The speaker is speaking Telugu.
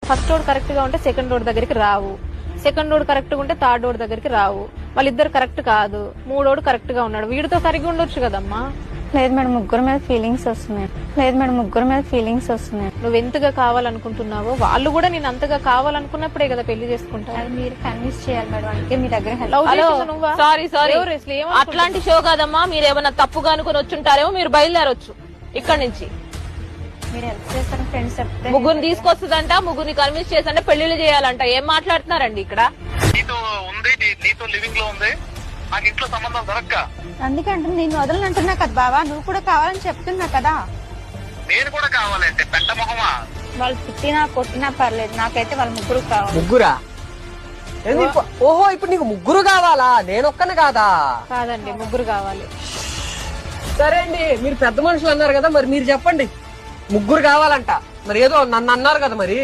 ఫస్ట్ రోడ్ కరెక్ట్ గా ఉంటే సెకండ్ రోడ్ దగ్గరికి రావు, సెకండ్ రోడ్ కరెక్ట్ గా ఉంటే థర్డ్ రోడ్ దగ్గరికి రావు. వాళ్ళిద్దరు కరెక్ట్ కాదు, మూడోడు కరెక్ట్ గా ఉన్నాడు, వీడితో సరిగ్గా ఉండొచ్చు కదమ్మా. లేదు మేడం, ముగ్గురు మీద ఫీలింగ్స్ వస్తున్నాయి. లేదు మేడం, ముగ్గురు మీద ఫీలింగ్స్ వస్తున్నాయి. నువ్వు ఎంతగా కావాలనుకుంటున్నావో వాళ్ళు కూడా నేను అంతగా కావాలనుకున్నప్పుడే కదా పెళ్లి చేసుకుంటారు. అది మీరు కన్విన్స్ చేయాలి మేడం, అందుకే మీ దగ్గర help. లవ్ చేసేది నువ్వా? సారీ ఎవరు అసలు ఏమనుకుంటున్నారు? అట్లాంటి షో కాదమ్మా. మీరు ఏమైనా తప్పుగా అనుకుని వచ్చుంటారేమో, మీరు బయలుదేరొచ్చు ఇక్కడ నుంచి. మీరు హెల్ప్ చేస్తారు ఫ్రెండ్స్ చెప్తే. ముగ్గురిని తీసుకొస్తుందంట, ముగ్గురిని కన్విన్స్ చేసంటే పెళ్లిళ్ళు చేయాలంట. ఏం మాట్లాడుతున్నారండి ఇక్కడ? నీతో ఉంది, నీతో లివింగ్ లో ఉంది, నాకు ఇంట్లో సంబంధం దొరక్క. అందుకే అంటే నేను వదలనంటున్నా కదా బావా, నువ్వు కూడా కావాలని చెప్తున్నా కదా. నేను కూడా కావాలంటే పెద్ద మొహమా? వాళ్ళు తిట్టినా కొట్టినా పర్లేదు, నాకైతే వాళ్ళ ముగ్గురు కావాలి. ముగ్గురా? ఓహో, ఇప్పుడు నీకు ముగ్గురు కావాలా? నేనొక్కనే కాదా? కాదండి, ముగ్గురు కావాలి. సరే అండి, మీరు పెద్ద మనుషులు అన్నారు కదా, మరి మీరు చెప్పండి. ముగ్గురు కావాలంట, మరి ఏదో నన్ను అన్నారు కదా మరి.